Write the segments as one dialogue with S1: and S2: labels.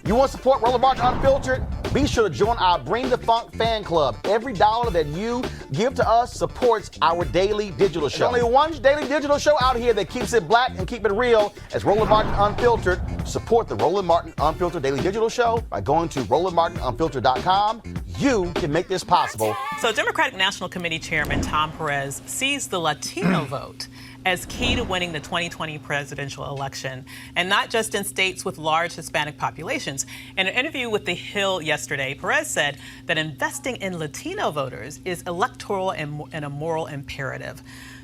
S1: You want to support Roland Martin Unfiltered? Be sure to join our Bring the Funk fan club. Every dollar that you give to us supports our daily digital show. There's only one daily digital show out here that keeps it black and keep it real as Roland Martin Unfiltered. Support the Roland Martin Unfiltered daily digital show by going to RolandMartinUnfiltered.com. You can make this possible.
S2: So Democratic National Committee Chairman Tom Perez sees the Latino vote as key to winning the 2020 presidential election, and not just in states with large Hispanic populations. In an interview with The Hill yesterday, Perez said that investing in Latino voters is electoral and a moral imperative.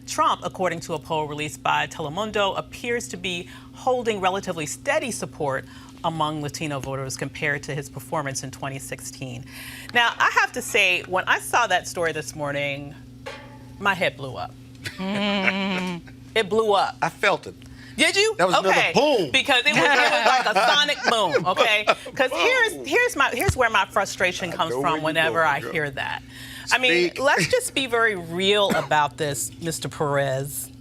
S2: Trump, according to a poll released by Telemonudon, appears to be holding relatively steady support among Latino voters compared to his performance in 2016. Now, I have to say, when I saw that story this morning, my head blew up. It blew up.
S3: I felt it.
S2: Did you?
S3: That was another boom.
S2: Because it was like a sonic boom, okay? Because here's where my frustration comes from whenever I hear that. I mean, let's just be very real about this, Mr. Perez.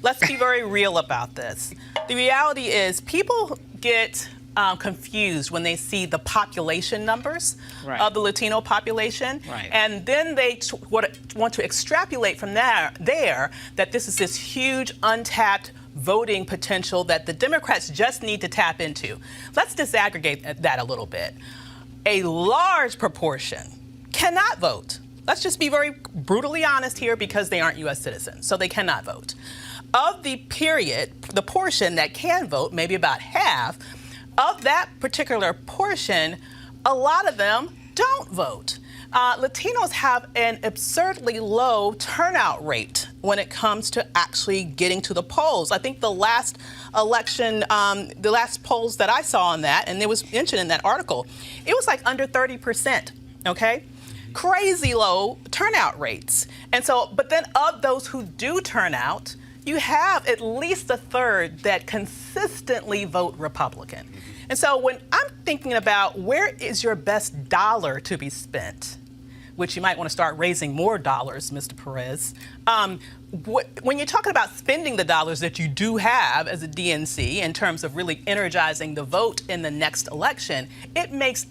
S2: Let's be very real about this. The reality is people get confused when they see the population numbers of the Latino population, and then they want to extrapolate from there that this is this huge untapped voting potential that the Democrats just need to tap into. Let's disaggregate that a little bit. A large proportion cannot vote. Let's just be very brutally honest here, because they aren't U.S. citizens, so they cannot vote. Of the portion that can vote, maybe about half, of that particular portion, a lot of them don't vote. Latinos have an absurdly low turnout rate when it comes to actually getting to the polls. I think the last election, the last polls that I saw on that, and it was mentioned in that article, it was like under 30%, okay? Crazy low turnout rates. And so, but then of those who do turn out, you have at least a third that consistently vote Republican. And so when I'm thinking about where is your best dollar to be spent, which you might want to start raising more dollars, Mr. Perez, when you're talking about spending the dollars that you do have as a DNC in terms of really energizing the vote in the next election, it makes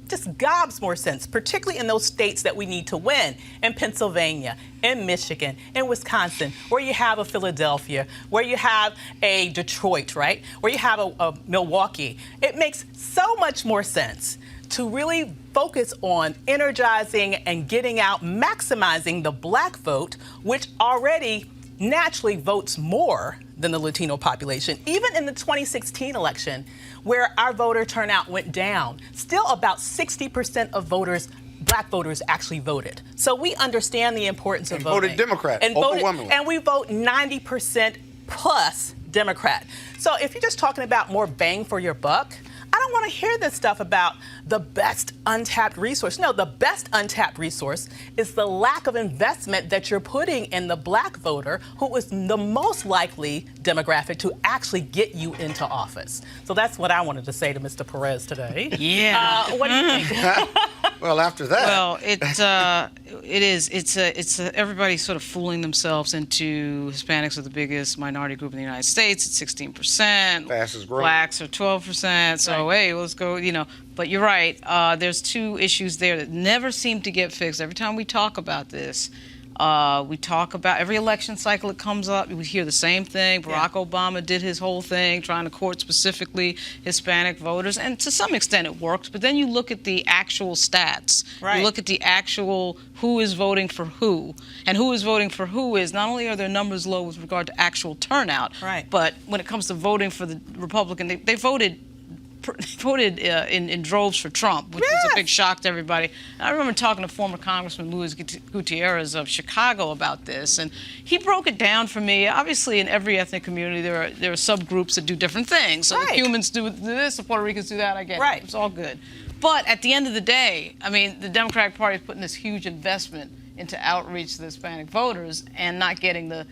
S2: just gobs more sense, particularly in those states that we need to win, in Pennsylvania, in Michigan, in Wisconsin, where you have a Philadelphia, where you have a Detroit, right? Where you have a Milwaukee. It makes so much more sense to really focus on energizing and getting out, maximizing the black vote, which already naturally votes more than the Latino population. Even in the 2016 election, where our voter turnout went down, still about 60% of voters, black voters, actually voted. So we understand the importance of voting.
S3: Voted Democrat,
S2: overwhelmingly. And we vote 90% plus Democrat. So if you're just talking about more bang for your buck, I don't want to hear this stuff about the best untapped resource. No, the best untapped resource is the lack of investment that you're putting in the black voter, who is the most likely demographic to actually get you into office. So that's what I wanted to say to Mr. Perez today.
S4: Yeah.
S2: What do you think?
S3: Well, after that.
S4: Well, it's everybody sort of fooling themselves into Hispanics are the biggest minority group in the United States. It's 16%.
S3: Fastest growing.
S4: Blacks are 12%. So hey, let's go. But you're right. There's two issues there that never seem to get fixed. Every time we talk about this, we talk about every election cycle it comes up. We hear the same thing. Barack Obama did his whole thing trying to court specifically Hispanic voters, and to some extent it worked. But then you look at the actual stats. You look at the actual who is voting for who, and who is voting for who is not only are their numbers low with regard to actual turnout, but when it comes to voting for the Republican, they voted in droves for Trump, which was a big shock to everybody. And I remember talking to former Congressman Luis Gutierrez of Chicago about this, and he broke it down for me. Obviously, in every ethnic community, there are subgroups that do different things. So the Cubans do this, the Puerto Ricans do that. I get it. It's all good. But at the end of the day, I mean, the Democratic Party is putting this huge investment into outreach to the Hispanic voters and not getting the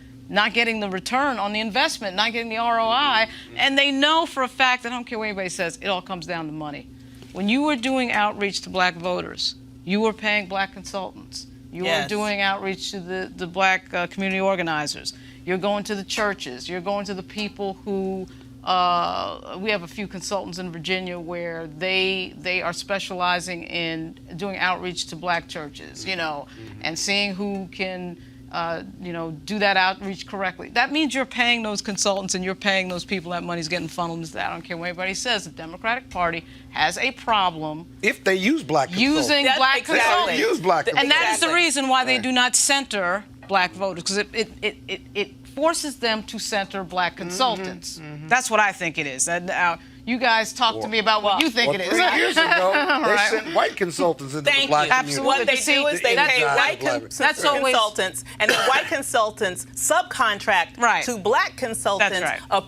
S4: return on the investment, not getting the ROI, and they know for a fact, I don't care what anybody says, it all comes down to money. When you were doing outreach to black voters, you were paying black consultants. You were doing outreach to the black community organizers. You're going to the churches. You're going to the people who we have a few consultants in Virginia where they are specializing in doing outreach to black churches, and seeing who can, do that outreach correctly. That means you're paying those consultants and you're paying those people. That money's getting funneled into that. I don't care what anybody says. The Democratic Party has a problem
S3: if they use black consultants.
S4: Using black consultants.
S3: They use black consultants.
S4: And that is the reason why they do not center black voters, because it forces them to center black consultants. That's what I think it is. You guys talk to me about what you think it is.
S3: 3 years ago, they sent white consultants into the black community.
S2: What they do is they pay white consultants, and the white consultants subcontract to black consultants a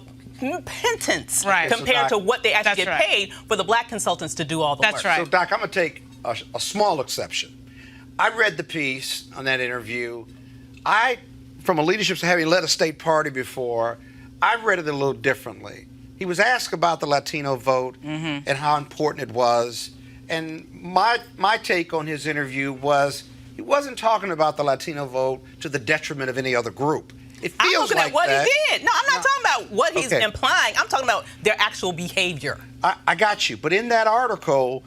S2: pittance compared to what they actually get paid for the black consultants to do all the work.
S3: So, Doc, I'm going to take a small exception. I read the piece on that interview. From a leadership having led a state party before, I read it a little differently. He was asked about the Latino vote and how important it was. And my take on his interview was he wasn't talking about the Latino vote to the detriment of any other group. It feels
S2: I'm looking
S3: like
S2: at what
S3: that.
S2: he did. No, I'm not talking about what he's implying. I'm talking about their actual behavior.
S3: I got you. But in that article,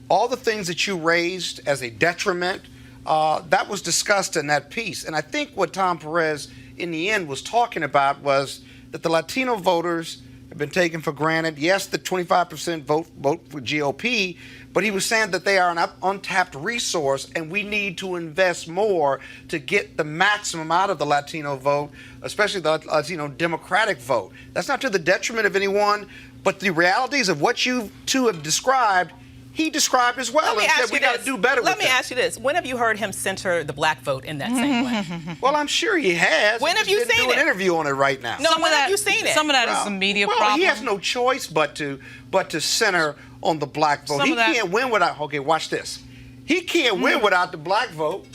S3: all the things that you raised as a detriment, that was discussed in that piece. And I think what Tom Perez, in the end, was talking about was that the Latino voters have been taken for granted. Yes, the 25% vote for GOP, but he was saying that they are an untapped resource, and we need to invest more to get the maximum out of the Latino vote, especially the Latino Democratic vote. That's not to the detriment of anyone, but the realities of what you two have described, he described as well, and said we got to do better with it.
S2: Let me ask you this. When have you heard him center the black vote in that same way?
S3: Well, I'm sure he has.
S2: When have you seen
S3: do an interview on it right now.
S2: No, when have you seen it?
S4: Some of that is the media problem.
S3: He has no choice but to center on the black vote. He can't win without, okay, watch this. He can't win without the black vote.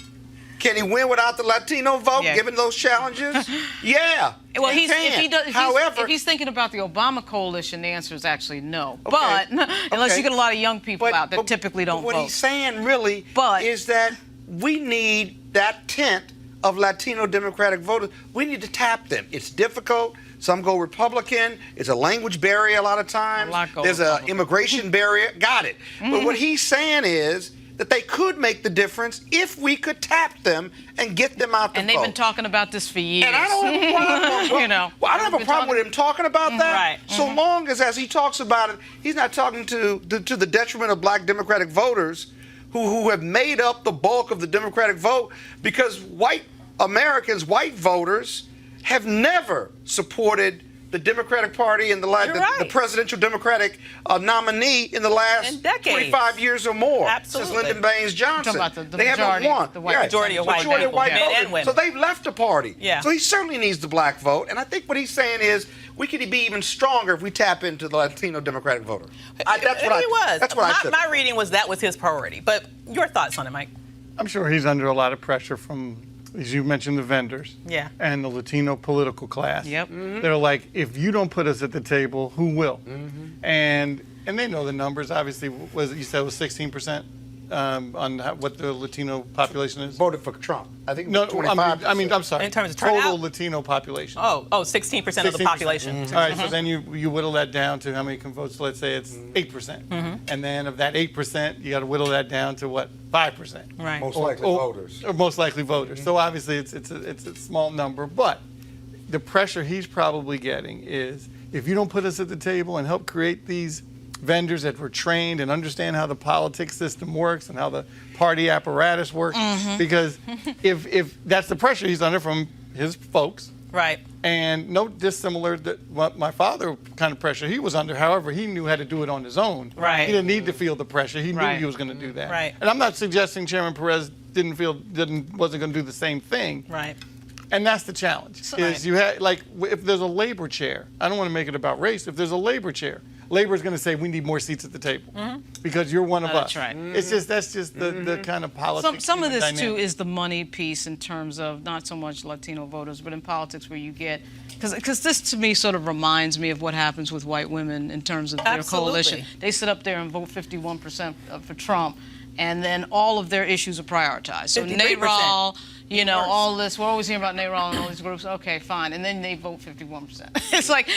S3: Can he win without the Latino vote, given those challenges? Yeah.
S4: Well, if he's thinking about the Obama coalition, the answer is actually no.
S3: Okay.
S4: But unless you get a lot of young people out that typically don't vote.
S3: What he's saying really is that we need that tent of Latino Democratic voters. We need to tap them. It's difficult. Some go Republican. It's a language barrier a lot of times. There's an immigration barrier. Got it. But what he's saying is that they could make the difference if we could tap them and get them out the vote.
S4: And they've been talking about this for years.
S3: And I don't have a problem. I don't have a problem with him talking about that. So long as he talks about it, he's not talking to the detriment of black Democratic voters who have made up the bulk of the Democratic vote, because white Americans, white voters, have never supported the Democratic Party and the presidential Democratic nominee in the last 25 years or more.
S2: Absolutely.
S3: Since Lyndon Baines Johnson.
S4: They haven't won.
S3: The
S2: majority of white men and women.
S3: So they've left the party.
S2: Yeah.
S3: So he certainly needs the black vote. And I think what he's saying is we could be even stronger if we tap into the Latino Democratic voter. That's what
S2: my reading was that was his priority. But your thoughts on it, Mike?
S5: I'm sure he's under a lot of pressure from, as you mentioned, the vendors and the Latino political class. They're like, if you don't put us at the table, who will? And they know the numbers. Obviously, you said it was 16% on what the Latino population is?
S3: Voted for Trump. I think 25%.
S5: I'm sorry.
S2: In terms of
S5: total
S2: turnout?
S5: Latino population.
S2: 16% of the population.
S5: All right, so then you whittle that down to how many can vote. So let's say it's 8%. And then of that 8%, you got to whittle that down to what? 5%.
S2: Right.
S3: Most likely voters.
S5: Or most likely voters. So obviously it's a small number, but the pressure he's probably getting is if you don't put us at the table and help create these vendors that were trained and understand how the politics system works and how the party apparatus works, because if that's the pressure he's under from his folks,
S2: right,
S5: and no dissimilar to what my father kind of pressure he was under. However, he knew how to do it on his own.
S2: Right.
S5: He didn't need to feel the pressure. He knew he was going to do that.
S2: Right.
S5: And I'm not suggesting Chairman Perez wasn't going to do the same thing.
S2: Right.
S5: And that's the challenge. You have, like, if there's a labor chair, I don't want to make it about race. If there's a labor chair, labor is going to say we need more seats at the table because you're one of us.
S4: That's right.
S5: It's just the kind of politics.
S4: Some of this
S5: dynamic.
S4: too is the money piece in terms of not so much Latino voters, but in politics where you get because this to me sort of reminds me of what happens with white women in terms of their coalition. They sit up there and vote 51% for Trump. and then all of their issues are prioritized. So
S2: 53%.
S4: NARAL, you know,
S2: Worse.
S4: all this, we're always hearing about NARAL and all these groups. Okay, fine. And then they vote 51%. It's like,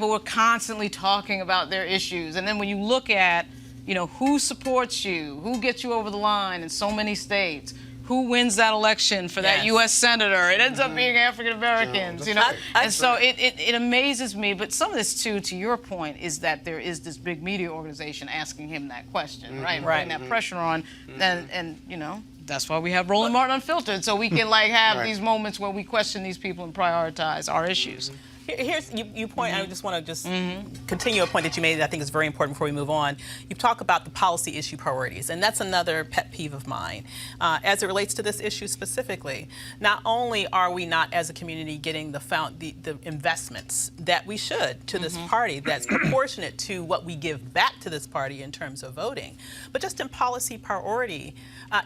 S4: but we're constantly talking about their issues. And then when you look at, you know, who supports you, who gets you over the line in so many states, who wins that election for that U.S. senator, it ends up being African Americans, you know. And so it amazes me. But some of this, too, to your point, is that there is this big media organization asking him that question, right? Putting that pressure on. And, you know, that's why we have Roland Martin Unfiltered, so we can, like, have these moments where we question these people and prioritize our issues.
S2: Here's you point. I just want to continue a point that you made that I think is very important before we move on. You talk about the policy issue priorities, and that's another pet peeve of mine as it relates to this issue specifically. Not only are we not, as a community, getting the investments that we should to this party that's proportionate to what we give back to this party in terms of voting, but just in policy priority.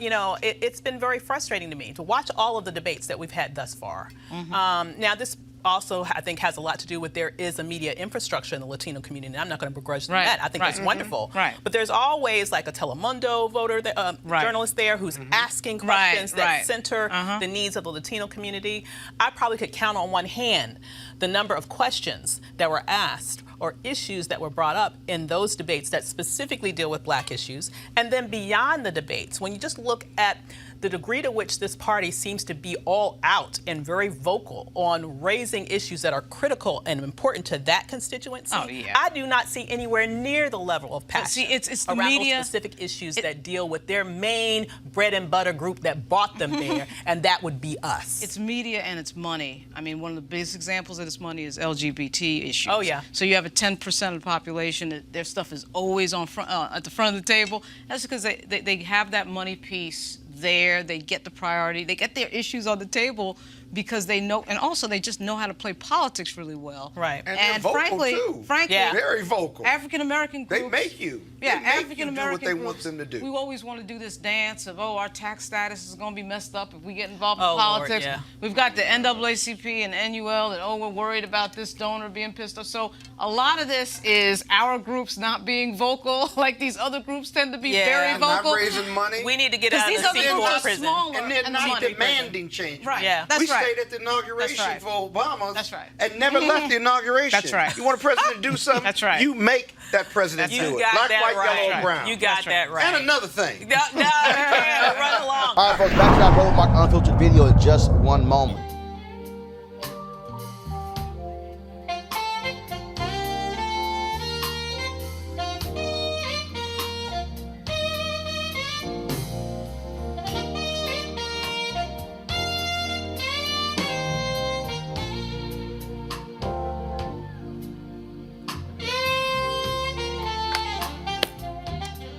S2: You know, it's been very frustrating to me to watch all of the debates that we've had thus far. Now, this also, I think, has a lot to do with there is a media infrastructure in the Latino community. And I'm not going to begrudge them that. I think that's wonderful. But there's always like a Telemundo voter, journalist there who's asking questions that center the needs of the Latino community. I probably could count on one hand the number of questions that were asked or issues that were brought up in those debates that specifically deal with black issues. And then beyond the debates, when you just look at the degree to which this party seems to be all out and very vocal on raising issues that are critical and important to that constituency, I do not see anywhere near the level of passion
S4: it's the
S2: around
S4: media,
S2: those specific issues that deal with their main bread and butter group that brought them there, and that would be us.
S4: It's media and it's money. I mean, one of the biggest examples of this money is LGBT issues.
S2: Oh, yeah.
S4: So you have a 10% of the population that their stuff is always on at the front of the table. That's because they have that money piece there. They get the priority. They get their issues on the table because they know, and also they just know how to play politics really well.
S2: Right.
S3: And they're vocal,
S4: frankly,
S3: very vocal.
S4: African American groups.
S3: They make you.
S4: Yeah,
S3: they make
S4: African American
S3: you do what they
S4: groups,
S3: want them to do.
S4: We always want to do this dance of, oh, our tax status is going to be messed up if we get involved in
S2: Lord,
S4: politics.
S2: yeah.
S4: We've got the NAACP and NUL that, oh, we're worried about this donor being pissed off. So a lot of this is our groups not being vocal, like these other groups tend to be very vocal.
S3: Not raising money.
S2: We need to get out of
S4: these
S2: the
S4: other
S2: C4
S4: groups are
S2: prison.
S4: smaller
S3: And then
S4: not
S3: demanding change.
S4: Right.
S2: Yeah.
S4: That's
S3: we
S4: right.
S3: stayed at the inauguration for Obama.
S4: That's right.
S3: And never left the inauguration.
S4: That's right.
S3: You want a president to do something?
S4: That's right.
S3: You make that president
S2: You
S3: do it.
S2: got
S3: Black,
S2: that
S3: white,
S2: right.
S3: yellow, brown.
S2: You got that right.
S3: And another thing.
S2: No, you can't. Run along.
S1: All right, folks, back to that Roland Martin Unfiltered video in just one moment.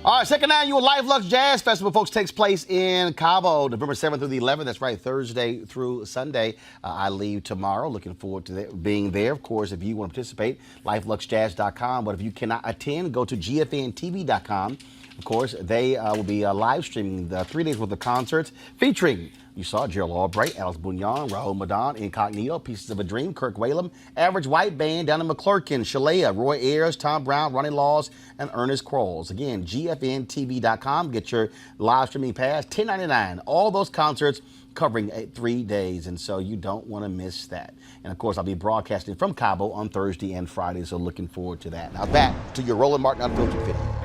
S1: All right, second annual Luxe Jazz Festival, folks, takes place in Cabo, November 7th through the 11th. That's right, Thursday through Sunday. I leave tomorrow. Looking forward to being there. Of course, if you want to participate, lifeluxjazz.com. But if you cannot attend, go to gfntv.com. Of course, they will be live streaming the 3 days worth of concerts featuring, you saw Gerald Albright, Alice Bunyan, Raul Madon, Incognito, Pieces of a Dream, Kirk Whalum, Average White Band, Donna McClurkin, Shalea, Roy Ayers, Tom Brown, Ronnie Laws, and Ernest Quarles. Again, gfntv.com. Get your live streaming pass, $10.99. All those concerts covering 3 days, and so you don't want to miss that. And of course, I'll be broadcasting from Cabo on Thursday and Friday, so looking forward to that. Now back to your Roland Martin Unfiltered video.